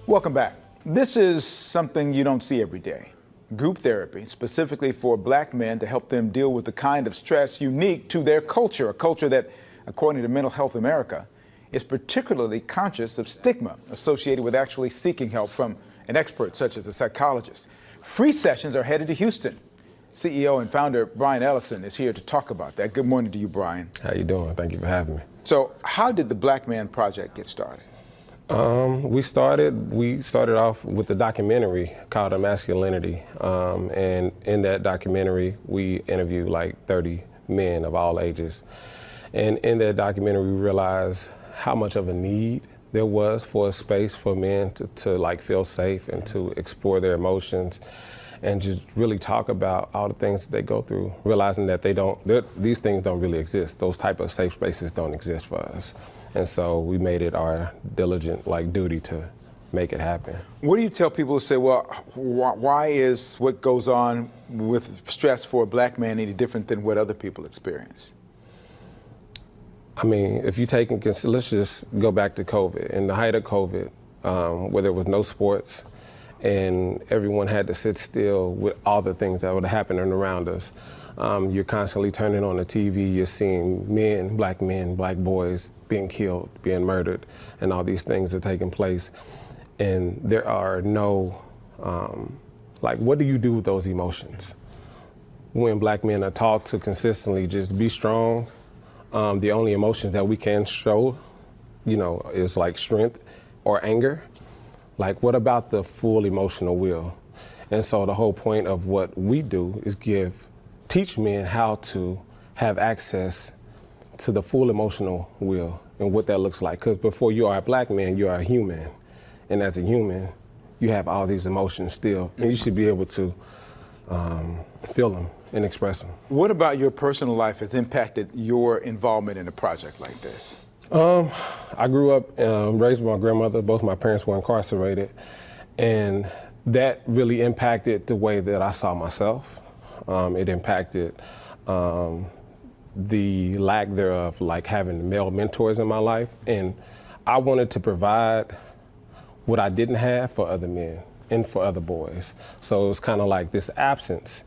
Welcome back. This is something you don't see every day. Group therapy, specifically for black men to help them deal with the kind of stress unique to their culture, a culture that, according to Mental Health America, is particularly conscious of stigma associated with actually seeking help from an expert such as a psychologist. Free sessions are headed to Houston. CEO and founder Brian Ellison is here to talk about that. Good morning to you, Brian. How you doing? Thank you for having me. So how did the Black Man Project get started? We started off with a documentary called Masculinity, and in that documentary we interviewed like 30 men of all ages, and in that documentary we realized how much of a need there was for a space for men to like feel safe and to explore their emotions and just really talk about all the things that they go through, realizing that these things don't really exist. Those type of safe spaces don't exist for us. And so we made it our diligent duty to make it happen. What do you tell people who say, well, why is what goes on with stress for a black man any different than what other people experience? I mean, if you take let's just go back to COVID. In the height of COVID, where there was no sports and everyone had to sit still with all the things that were happening around us, you're constantly turning on the TV, you're seeing men, black boys being killed, being murdered, and all these things are taking place. And there are no, what do you do with those emotions? When black men are taught to consistently just be strong, the only emotions that we can show, is like strength or anger. Like, what about the full emotional will? And so the whole point of what we do is teach men how to have access to the full emotional will and what that looks like. Because before you are a black man, you are a human. And as a human, you have all these emotions still, and you should be able to feel them and express them. What about your personal life has impacted your involvement in a project like this? I grew up raised by my grandmother. Both my parents were incarcerated, and that really impacted the way that I saw myself. It impacted the lack thereof, like having male mentors in my life, and I wanted to provide what I didn't have for other men and for other boys. So it was kind of like this absence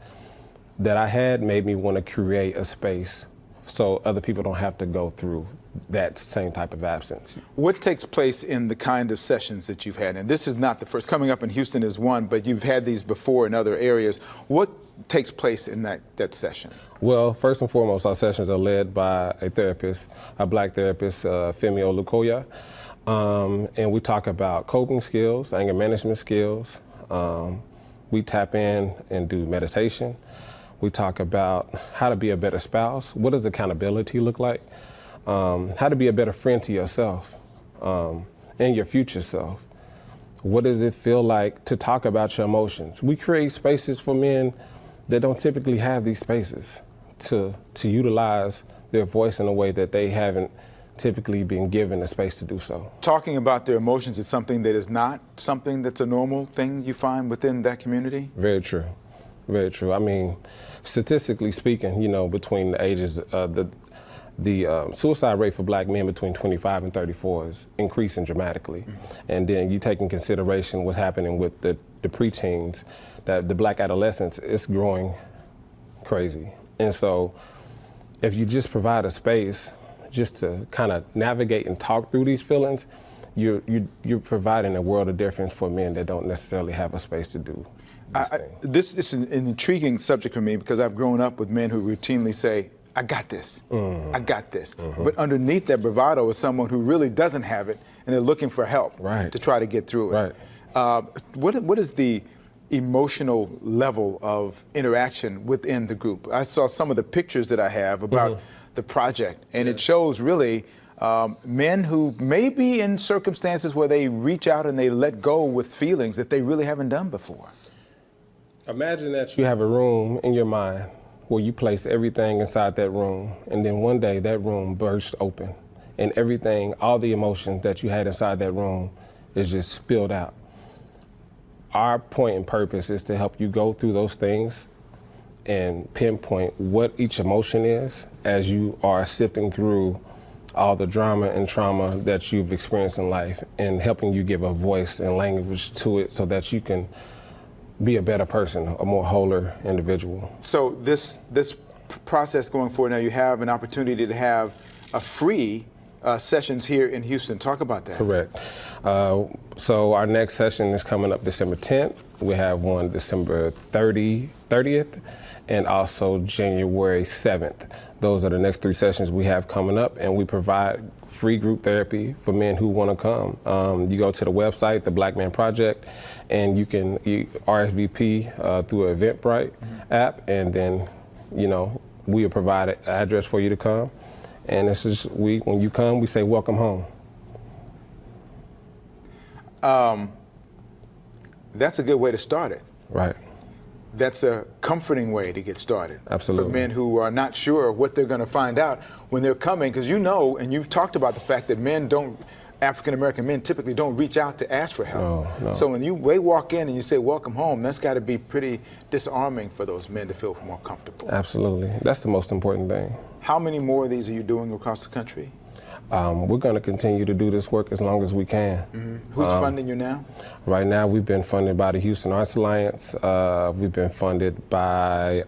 that I had made me want to create a space so other people don't have to go through that same type of absence. What takes place in the kind of sessions that you've had? And this is not the first. Coming up in Houston is one, but you've had these before in other areas. What takes place in that session? Well, first and foremost, our sessions are led by a therapist, a black therapist, Femi Olukoya. And we talk about coping skills, anger management skills. We tap in and do meditation. We talk about how to be a better spouse. What does accountability look like? How to be a better friend to yourself and your future self. What does it feel like to talk about your emotions? We create spaces for men that don't typically have these spaces to utilize their voice in a way that they haven't typically been given the space to do so. Talking about their emotions is something that is not something that's a normal thing you find within that community? Very true. Very true. I mean, statistically speaking, between the ages, the suicide rate for black men between 25 and 34 is increasing dramatically. Mm-hmm. And then you take in consideration what's happening with the preteens, that the black adolescents is growing crazy. And so if you just provide a space just to kind of navigate and talk through these feelings, you're providing a world of difference for men that don't necessarily have a space to do this is an intriguing subject for me because I've grown up with men who routinely say, I got this, I got this. Mm-hmm. But underneath that bravado is someone who really doesn't have it and they're looking for help to try to get through it. Right. What is the emotional level of interaction within the group? I saw some of the pictures that I have about the project, and it shows really men who may be in circumstances where they reach out and they let go with feelings that they really haven't done before. Imagine that you have a room in your mind where you place everything inside that room, and then one day that room bursts open, and everything, all the emotions that you had inside that room is just spilled out. Our point and purpose is to help you go through those things and pinpoint what each emotion is as you are sifting through all the drama and trauma that you've experienced in life and helping you give a voice and language to it so that you can be a better person, a more wholer individual. So this process going forward, now you have an opportunity to have a free sessions here in Houston. Talk about that. Correct. So our next session is coming up December 10th. We have one December 30th and also January 7th. Those are the next 3 sessions we have coming up, and we provide free group therapy for men who want to come. You go to the website, the Black Man Project, and you can RSVP through Eventbrite app, and then, we will provide an address for you to come. And this is, when you come, we say, welcome home. That's a good way to start it. Right. That's a comforting way to get started. Absolutely. For men who are not sure what they're going to find out when they're coming, because and you've talked about the fact that African-American men typically don't reach out to ask for help. No. So when they walk in and you say, welcome home, that's got to be pretty disarming for those men to feel more comfortable. Absolutely. That's the most important thing. How many more of these are you doing across the country? We're going to continue to do this work as long as we can. Who's funding you now? Right now, we've been funded by the Houston Arts Alliance. We've been funded by,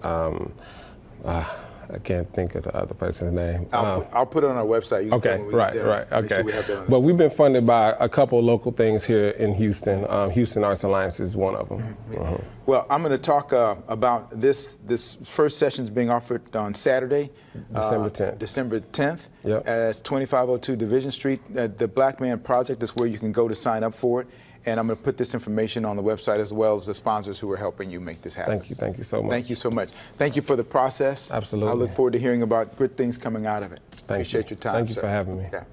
I can't think of the other person's name. I'll put it on our website. You can tell me when right. Make Okay. sure we have that on But we've been funded by a couple of local things here in Houston. Houston Arts Alliance is one of them. Well, I'm going to talk about this first session is being offered on Saturday, December 10th. December 10th, Yep. as 2502 Division Street. The Black Man Project is where you can go to sign up for it. And I'm going to put this information on the website as well as the sponsors who are helping you make this happen. Thank you so much. Thank you so much. Thank you for the process. Absolutely. I look forward to hearing about good things coming out of it. Thank you. Appreciate your time, Thank you sir. for having me. Yeah.